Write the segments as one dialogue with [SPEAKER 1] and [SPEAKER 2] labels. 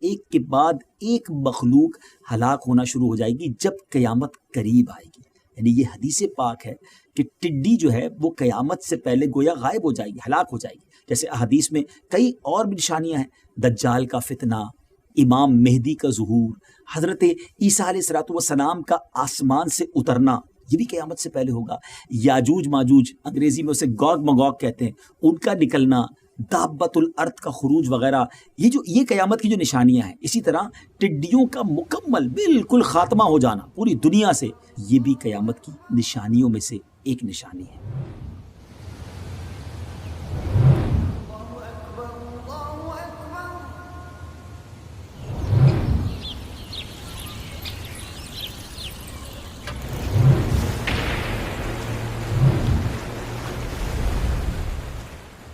[SPEAKER 1] ایک کے بعد ایک مخلوق ہلاک ہونا شروع ہو جائے گی جب قیامت قریب آئے گی. یعنی یہ حدیث پاک ہے کہ ٹڈی جو ہے وہ قیامت سے پہلے گویا غائب ہو جائے گی، ہلاک ہو جائے گی. جیسے احادیث میں کئی اور بھی نشانیاں ہیں، دجال کا فتنہ، امام مہدی کا ظہور، حضرت عیسیٰ علیہ الصلوۃ والسلام کا آسمان سے اترنا، یہ بھی قیامت سے پہلے ہوگا. یاجوج ماجوج، انگریزی میں اسے گوگ مگوگ کہتے ہیں، ان کا نکلنا، دابت الارض کا خروج وغیرہ، یہ قیامت کی جو نشانیاں ہیں. اسی طرح ٹڈیوں کا مکمل بالکل خاتمہ ہو جانا پوری دنیا سے، یہ بھی قیامت کی نشانیوں میں سے ایک نشانی ہے.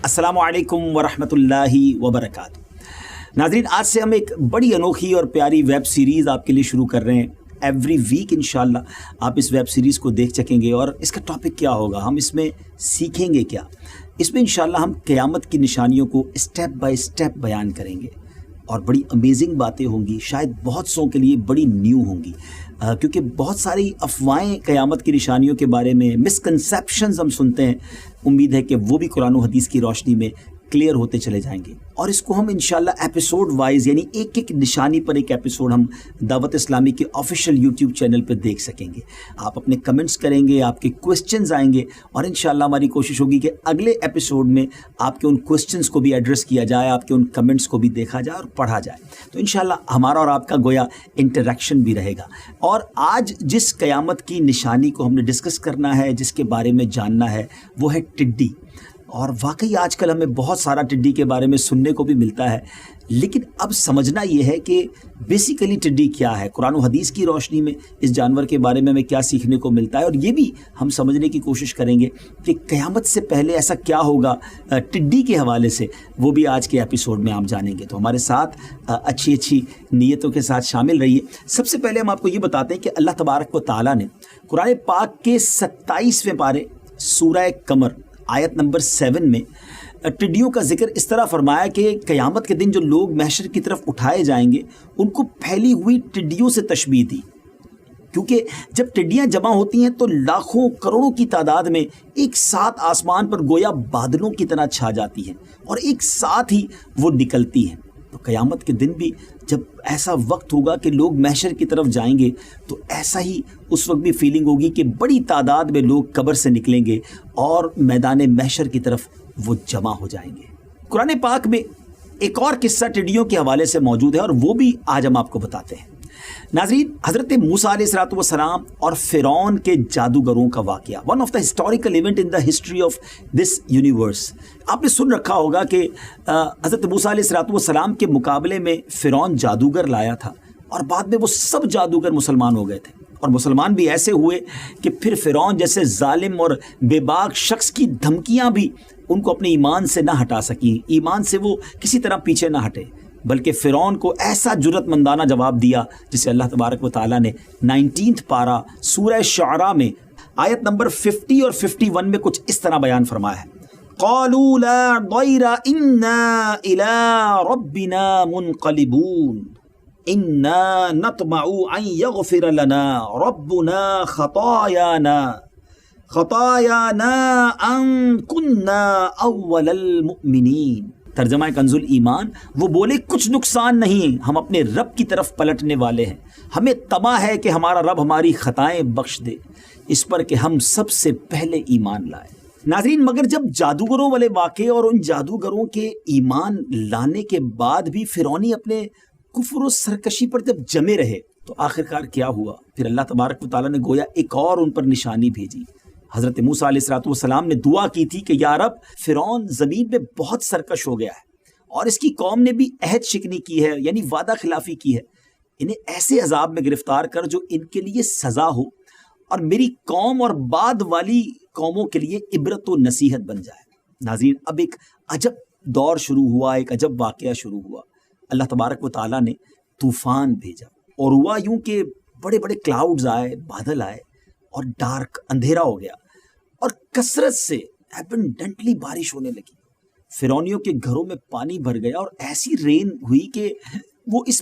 [SPEAKER 1] السلام علیکم ورحمۃ اللہ وبرکاتہ. ناظرین، آج سے ہم ایک بڑی انوکھی اور پیاری ویب سیریز آپ کے لیے شروع کر رہے ہیں. ایوری ویک انشاءاللہ آپ اس ویب سیریز کو دیکھ سکیں گے. اور اس کا ٹاپک کیا ہوگا، ہم اس میں سیکھیں گے کیا؟ اس میں انشاءاللہ ہم قیامت کی نشانیوں کو اسٹیپ بائی اسٹیپ بیان کریں گے اور بڑی امیزنگ باتیں ہوں گی، شاید بہت سو کے لیے بڑی نیو ہوں گی، کیونکہ بہت ساری افواہیں قیامت کی نشانیوں کے بارے میں، مسکنسیپشنز ہم سنتے ہیں. امید ہے کہ وہ بھی قرآن و حدیث کی روشنی میں کلیئر ہوتے چلے جائیں گے. اور اس کو ہم انشاءاللہ ایپیسوڈ وائز، یعنی ایک ایک نشانی پر ایک ایپیسوڈ ہم دعوت اسلامی کے آفیشیل یوٹیوب چینل پہ دیکھ سکیں گے. آپ اپنے کمنٹس کریں گے، آپ کے کوسچنز آئیں گے، اور انشاءاللہ ہماری کوشش ہوگی کہ اگلے ایپیسوڈ میں آپ کے ان کوسچنز کو بھی ایڈریس کیا جائے، آپ کے ان کمنٹس کو بھی دیکھا جائے اور پڑھا جائے. تو انشاءاللہ ہمارا اور آپ کا گویا انٹریکشن بھی رہے گا. اور آج جس قیامت کی نشانی کو ہم نے ڈسکس کرنا ہے، جس کے بارے میں جاننا ہے، وہ ہے ٹڈی. اور واقعی آج کل ہمیں بہت سارا ٹڈی کے بارے میں سننے کو بھی ملتا ہے، لیکن اب سمجھنا یہ ہے کہ بیسیکلی ٹڈی کیا ہے، قرآن و حدیث کی روشنی میں اس جانور کے بارے میں ہمیں کیا سیکھنے کو ملتا ہے. اور یہ بھی ہم سمجھنے کی کوشش کریں گے کہ قیامت سے پہلے ایسا کیا ہوگا ٹڈی کے حوالے سے، وہ بھی آج کے ایپیسوڈ میں آپ جانیں گے. تو ہمارے ساتھ اچھی نیتوں کے ساتھ شامل رہیے. سب سے پہلے ہم آپ کو یہ بتاتے ہیں کہ اللہ تبارک و تعالیٰ نے قرآن پاک کے 27ویں پارے سورہ قمر آیت نمبر 7 میں ٹڈیوں کا ذکر اس طرح فرمایا کہ قیامت کے دن جو لوگ محشر کی طرف اٹھائے جائیں گے ان کو پھیلی ہوئی ٹڈیوں سے تشبیہ دی. کیونکہ جب ٹڈیاں جمع ہوتی ہیں تو لاکھوں کروڑوں کی تعداد میں ایک ساتھ آسمان پر گویا بادلوں کی طرح چھا جاتی ہیں اور ایک ساتھ ہی وہ نکلتی ہیں. تو قیامت کے دن بھی جب ایسا وقت ہوگا کہ لوگ محشر کی طرف جائیں گے تو ایسا ہی اس وقت بھی فیلنگ ہوگی کہ بڑی تعداد میں لوگ قبر سے نکلیں گے اور میدان محشر کی طرف وہ جمع ہو جائیں گے. قرآن پاک میں ایک اور قصہ ٹڈیوں کے حوالے سے موجود ہے اور وہ بھی آج ہم آپ کو بتاتے ہیں. ناظرین، حضرت موسیٰ علیہ الصلوۃ والسلام اور فرعون کے جادوگروں کا واقعہ، one of the historical event in the history of this universe. آپ نے سن رکھا ہوگا کہ حضرت موسیٰ علیہ الصلوۃ والسلام کے مقابلے میں فرعون جادوگر لایا تھا اور بعد میں وہ سب جادوگر مسلمان ہو گئے تھے. اور مسلمان بھی ایسے ہوئے کہ پھر فرعون جیسے ظالم اور بے باک شخص کی دھمکیاں بھی ان کو اپنے ایمان سے نہ ہٹا سکیں، ایمان سے وہ کسی طرح پیچھے نہ ہٹے، بلکہ فرعون کو ایسا جرأت مندانہ جواب دیا جسے اللہ تبارک و تعالیٰ نے 19 پارہ سورہ شعراء میں آیت نمبر 50 اور 51 میں کچھ اس طرح بیان فرمایا ہے. قالوا لا ضیر انا الى ربنا منقلبون انا نطمع ان یغفر لنا ربنا خطايانا ان كنا اول المؤمنین. ترجمہ کنز الایمان، وہ بولے کچھ نقصان نہیں، ہم اپنے رب کی طرف پلٹنے والے ہیں، ہمیں طمع ہے کہ ہمارا رب ہماری خطائیں بخش دے، اس پر کہ ہم سب سے پہلے ایمان لائے. ناظرین، مگر جب جادوگروں والے واقعے اور ان جادوگروں کے ایمان لانے کے بعد بھی فرعونی اپنے کفر و سرکشی پر جب جمے رہے تو آخرکار کیا ہوا؟ پھر اللہ تبارک و تعالیٰ نے گویا ایک اور ان پر نشانی بھیجی. حضرت موسیٰ علیہ الصلوۃ والسلام نے دعا کی تھی کہ یا رب، فرعون زمین میں بہت سرکش ہو گیا ہے اور اس کی قوم نے بھی عہد شکنی کی ہے، یعنی وعدہ خلافی کی ہے. انہیں ایسے عذاب میں گرفتار کر جو ان کے لیے سزا ہو اور میری قوم اور بعد والی قوموں کے لیے عبرت و نصیحت بن جائے. ناظرین، اب ایک عجب دور شروع ہوا، ایک عجب واقعہ شروع ہوا. اللہ تبارک و تعالیٰ نے طوفان بھیجا اور ہوا یوں کہ بڑے بڑے کلاؤڈز آئے، بادل آئے اور ڈارک اندھیرا ہو گیا اور کثرت سے ایبنڈنٹلی بارش ہونے لگی. فرعونیوں کے گھروں میں پانی بھر گیا اور ایسی رین ہوئی کہ وہ اس